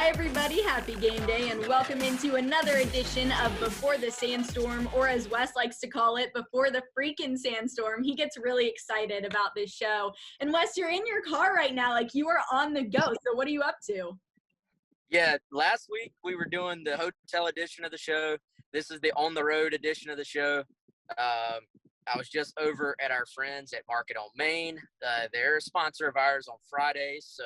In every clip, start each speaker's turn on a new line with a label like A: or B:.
A: Hi, everybody. Happy game day, and welcome into another edition of Before the Sandstorm, or as Wes likes to call it, Before the Freaking Sandstorm. He gets really excited about this show. And Wes, you're in your car right now, like you are on the go. So what are you up to?
B: Yeah, last week we were doing the hotel edition of the show. This is the on-the-road edition of the show. I was just over at our friends at Market on Main. They're a sponsor of ours on Fridays, so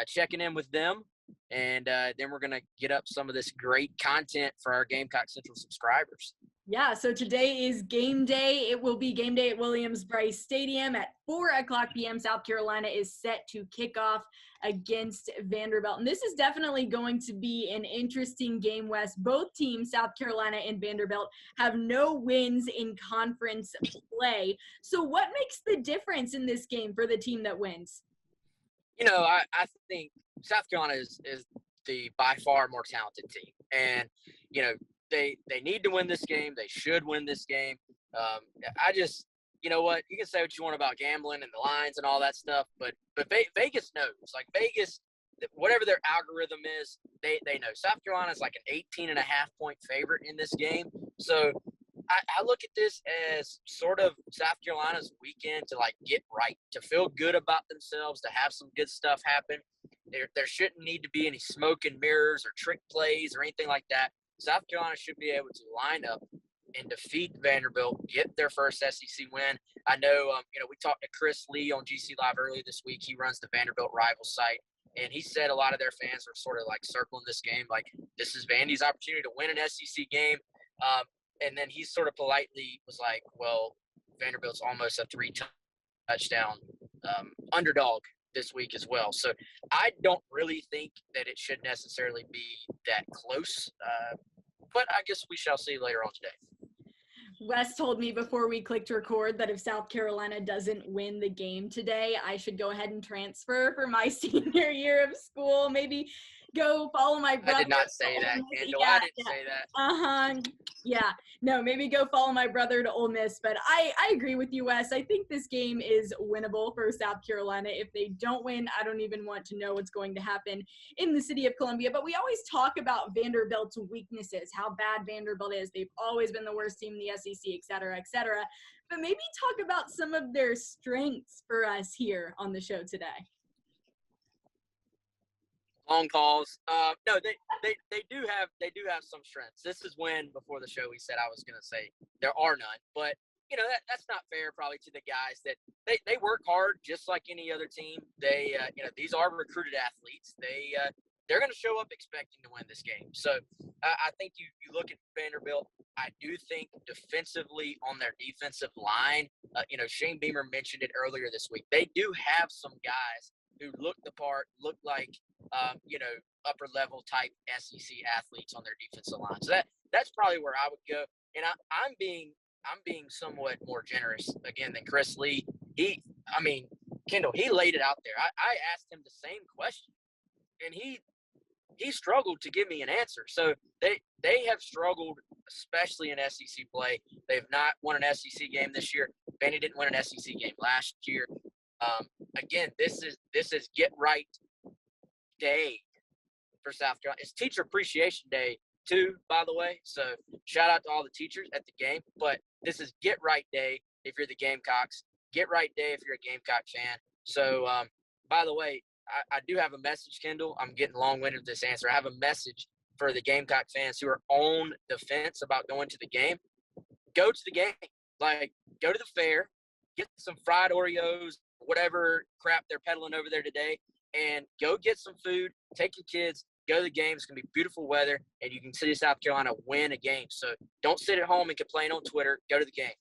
B: checking in with them. And then we're going to get up some of this great content for our Gamecock Central subscribers.
A: Yeah, so today is game day. It will be game day at Williams-Brice Stadium at 4 o'clock p.m. South Carolina is set to kick off against Vanderbilt. And this is definitely going to be an interesting game, Wes. Both teams, South Carolina and Vanderbilt, have no wins in conference play. So what makes the difference in this game for the team that wins?
B: You know, I think South Carolina is the by far more talented team. And, you know, they need to win this game. They should win this game. You know what? You can say what you want about gambling and the lines and all that stuff, but Vegas knows. Like Vegas, whatever their algorithm is, they know. South Carolina is like an 18.5-point favorite in this game. So I look at this as sort of South Carolina's weekend to like get right, to feel good about themselves, to have some good stuff happen. There shouldn't need to be any smoke and mirrors or trick plays or anything like that. South Carolina should be able to line up and defeat Vanderbilt, get their first SEC win. I know, we talked to Chris Lee on GC Live earlier this week. He runs the Vanderbilt rival site, and he said a lot of their fans are sort of like circling this game, like this is Vandy's opportunity to win an SEC game. And then he sort of politely was like, well, Vanderbilt's almost a 3-touchdown underdog this week as well. So I don't really think that it should necessarily be that close. But I guess we shall see later on today.
A: Wes told me before we clicked record that if South Carolina doesn't win the game today, I should go ahead and transfer for my senior year of school. Maybe go follow my brother.
B: I did not say that, Kendall. I didn't say that.
A: Yeah. No, maybe go follow my brother to Ole Miss. But I agree with you, Wes. I think this game is winnable for South Carolina. If they don't win, I don't even want to know what's going to happen in the city of Columbia. But we always talk about Vanderbilt's weaknesses, how bad Vanderbilt is. They've always been the worst team in the SEC, et cetera, et cetera. But maybe talk about some of their strengths for us here on the show today.
B: Long calls. No, they do have some strengths. This is when before the show we said I was going to say there are none, but you know that's not fair probably to the guys that they work hard just like any other team. They these are recruited athletes. They're going to show up expecting to win this game. So I think you look at Vanderbilt. I do think defensively on their defensive line, Shane Beamer mentioned it earlier this week. They do have some guys who look the part, look like upper level type SEC athletes on their defensive line. So that's probably where I would go. And I'm being somewhat more generous again than Chris Lee. Kendall, he laid it out there. I asked him the same question, and he struggled to give me an answer. So they have struggled, especially in SEC play. They've not won an SEC game this year. Vandy didn't win an SEC game last year. Again, this is get right day for South Carolina. It's Teacher Appreciation Day too, by the way. So shout out to all the teachers at the game. But this is get right day if you're the Gamecocks. Get right day if you're a Gamecock fan. So by the way, I do have a message, Kendall. I'm getting long-winded with this answer. I have a message for the Gamecock fans who are on the fence about going to the game. Go to the game. Like, go to the fair, get some fried Oreos, whatever crap they're peddling over there today, and go get some food, take your kids, go to the game. It's going to be beautiful weather, and you can see South Carolina win a game. So don't sit at home and complain on Twitter. Go to the game.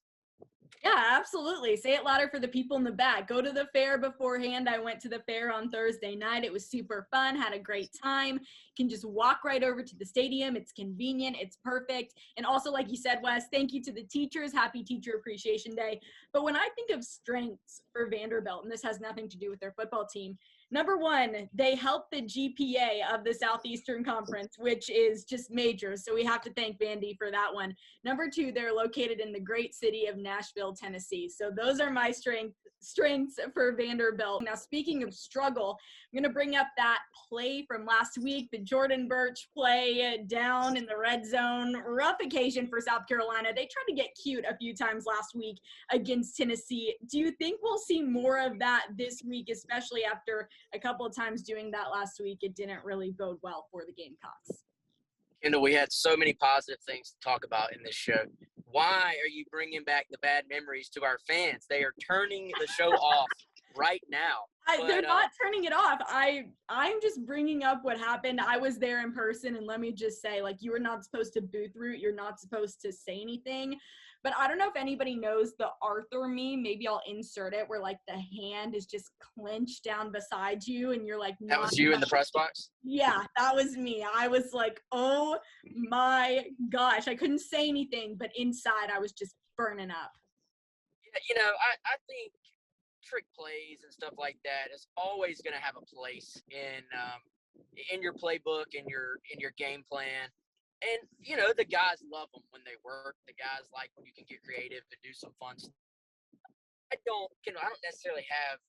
A: Yeah, absolutely. Say it louder for the people in the back. Go to the fair beforehand. I went to the fair on Thursday night. It was super fun, had a great time. You can just walk right over to the stadium. It's convenient. It's perfect. And also, like you said, Wes, thank you to the teachers. Happy Teacher Appreciation Day. But when I think of strengths for Vanderbilt, and this has nothing to do with their football team, Number one, they help the GPA of the Southeastern Conference, which is just major. So we have to thank Vandy for that one. Number two, they're located in the great city of Nashville, Tennessee. So those are my strengths for Vanderbilt. Now, speaking of struggle, I'm going to bring up that play from last week, the Jordan Birch play down in the red zone. Rough occasion for South Carolina. They tried to get cute a few times last week against Tennessee. Do you think we'll see more of that this week, especially after a couple of times doing that last week? It didn't really bode well for the Gamecocks.
B: Kendall, we had so many positive things to talk about in this show. Why are you bringing back the bad memories to our fans? They are turning the show off right now.
A: They're not turning it off. I'm just bringing up what happened. I was there in person, and let me just say, like, you were not supposed to booth root. You're not supposed to say anything. But I don't know if anybody knows the Arthur meme. Maybe I'll insert it where, like, the hand is just clenched down beside you, and you're like,
B: that was you in the press box?
A: Yeah, that was me. I was like, oh my gosh. I couldn't say anything, but inside I was just burning up.
B: Yeah, I think trick plays and stuff like that is always going to have a place in your playbook, in your game plan. And, the guys love them when they work. The guys like when you can get creative and do some fun stuff. I don't necessarily have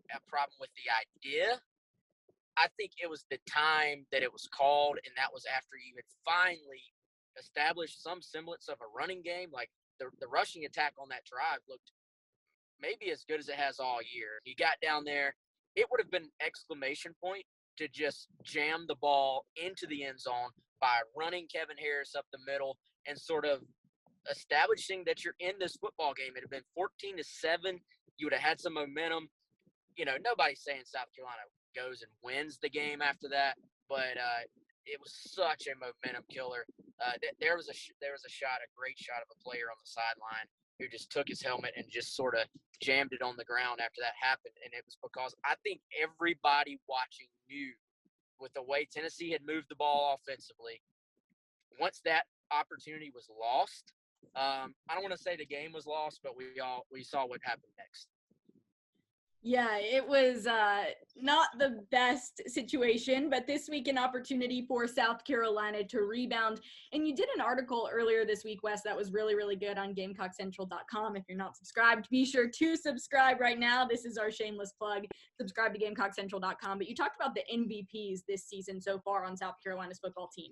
B: a problem with the idea. I think it was the time that it was called, and that was after you had finally established some semblance of a running game. Like the rushing attack on that drive looked maybe as good as it has all year. You got down there, it would have been an exclamation point to just jam the ball into the end zone by running Kevin Harris up the middle and sort of establishing that you're in this football game. It had been 14-7. You would have had some momentum. Nobody's saying South Carolina goes and wins the game after that, but it was such a momentum killer. There was a great shot of a player on the sideline who just took his helmet and just sort of jammed it on the ground after that happened. And it was because I think everybody watching knew with the way Tennessee had moved the ball offensively, once that opportunity was lost, I don't want to say the game was lost, but we saw what happened next.
A: Yeah, it was not the best situation, but this week an opportunity for South Carolina to rebound. And you did an article earlier this week, Wes, that was really, really good on GamecockCentral.com. If you're not subscribed, be sure to subscribe right now. This is our shameless plug. Subscribe to GamecockCentral.com. But you talked about the MVPs this season so far on South Carolina's football team.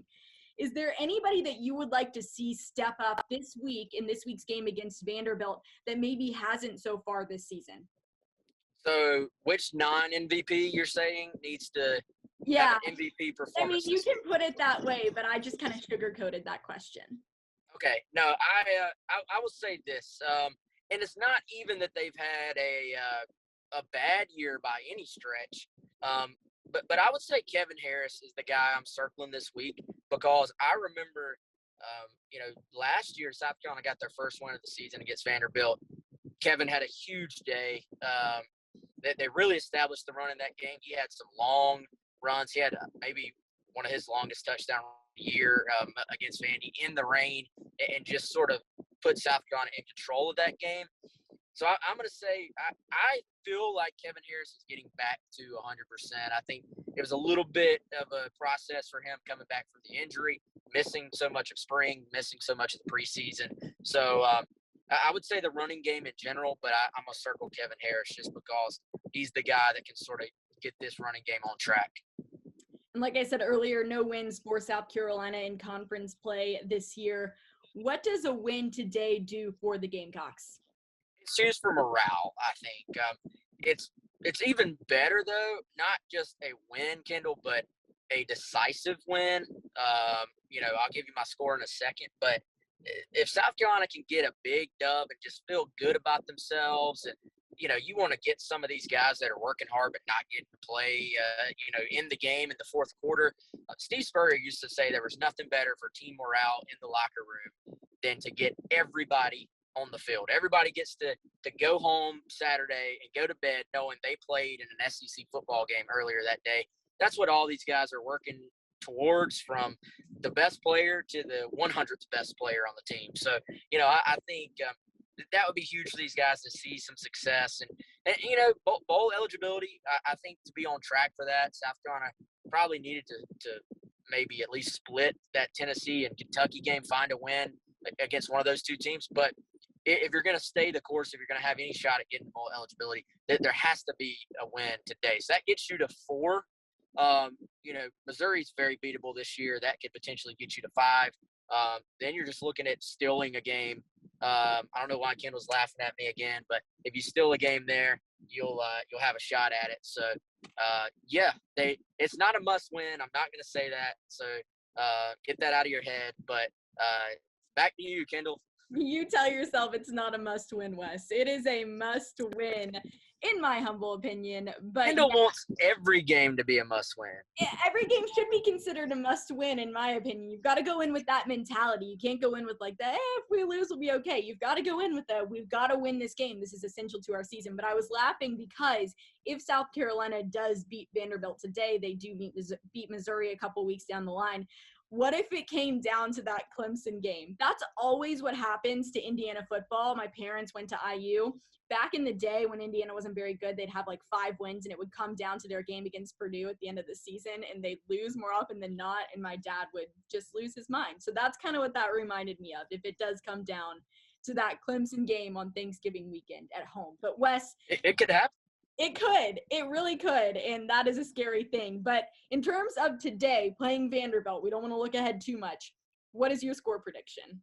A: Is there anybody that you would like to see step up this week in this week's game against Vanderbilt that maybe hasn't so far this season?
B: So which non-MVP you're saying needs to have an MVP performance?
A: I mean, you can put it that way, but I just kind of sugar-coated that question.
B: Okay. No, I will say this, and it's not even that they've had a bad year by any stretch, but I would say Kevin Harris is the guy I'm circling this week because I remember, last year South Carolina got their first win of the season against Vanderbilt. Kevin had a huge day. They really established the run in that game. He had some long runs. He had maybe one of his longest touchdowns of the year against Vandy in the rain and just sort of put South Carolina in control of that game. So I'm going to say I feel like Kevin Harris is getting back to 100%. I think it was a little bit of a process for him coming back from the injury, missing so much of spring, missing so much of the preseason. So I would say the running game in general, but I'm going to circle Kevin Harris just because he's the guy that can sort of get this running game on track.
A: And like I said earlier, no wins for South Carolina in conference play this year. What does a win today do for the Gamecocks?
B: It's used for morale, I think. It's even better, though, not just a win, Kendall, but a decisive win. I'll give you my score in a second, but if South Carolina can get a big dub and just feel good about themselves and, you want to get some of these guys that are working hard but not getting to play, in the game in the fourth quarter. Steve Spurrier used to say there was nothing better for team morale in the locker room than to get everybody on the field. Everybody gets to go home Saturday and go to bed knowing they played in an SEC football game earlier that day. That's what all these guys are working towards, from the best player to the 100th best player on the team. So, I think that would be huge for these guys to see some success. And, bowl eligibility, I think to be on track for that, South Carolina probably needed to maybe at least split that Tennessee and Kentucky game, find a win against one of those two teams. But if you're going to stay the course, if you're going to have any shot at getting bowl eligibility, there has to be a win today. So that gets you to 4. Missouri's very beatable this year. That could potentially get you to 5. Then you're just looking at stealing a game. I don't know why Kendall's laughing at me again, but if you steal a game there, you'll have a shot at it. So it's not a must win. I'm not going to say that. So get that out of your head. But back to you, Kendall.
A: You tell yourself it's not a must win, Wes. It is a must win, in my humble opinion. But
B: Kendall wants every game to be a must win.
A: Every game should be considered a must win, in my opinion. You've got to go in with that mentality. You can't go in with like the, if we lose, we'll be okay. You've got to go in with we've got to win this game. This is essential to our season. But I was laughing because if South Carolina does beat Vanderbilt today, they do beat Missouri a couple weeks down the line. What if it came down to that Clemson game? That's always what happens to Indiana football. My parents went to IU. Back in the day when Indiana wasn't very good, they'd have like 5 wins, and it would come down to their game against Purdue at the end of the season, and they'd lose more often than not, and my dad would just lose his mind. So that's kind of what that reminded me of, if it does come down to that Clemson game on Thanksgiving weekend at home. But Wes,
B: it could happen.
A: It could. It really could. And that is a scary thing. But in terms of today, playing Vanderbilt, we don't want to look ahead too much. What is your score prediction?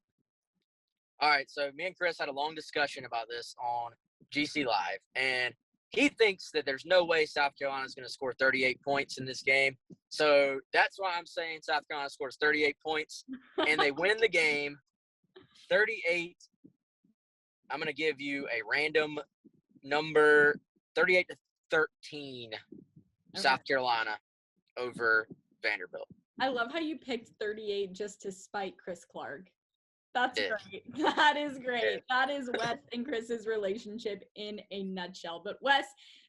B: All right. So me and Chris had a long discussion about this on GC Live. And he thinks that there's no way South Carolina is going to score 38 points in this game. So that's why I'm saying South Carolina scores 38 points. And they win the game 38. I'm going to give you a random number. 38-13, okay. South Carolina over Vanderbilt.
A: I love how you picked 38 just to spite Chris Clark. That's great. That is great. That is Wes and Chris's relationship in a nutshell. But Wes,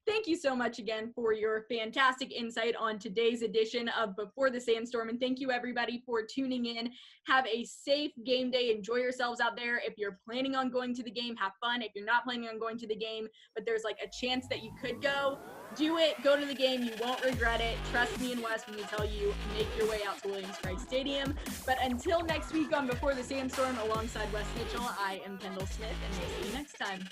A: thank you so much again for your fantastic insight on today's edition of Before the Sandstorm. And thank you, everybody, for tuning in. Have a safe game day. Enjoy yourselves out there. If you're planning on going to the game, have fun. If you're not planning on going to the game, but there's like a chance that you could go, do it. Go to the game. You won't regret it. Trust me and Wes when we tell you, make your way out to Williams-Brice Stadium. But until next week on Before the Sandstorm, alongside Wes Mitchell, I am Kendall Smith, and we'll see you next time.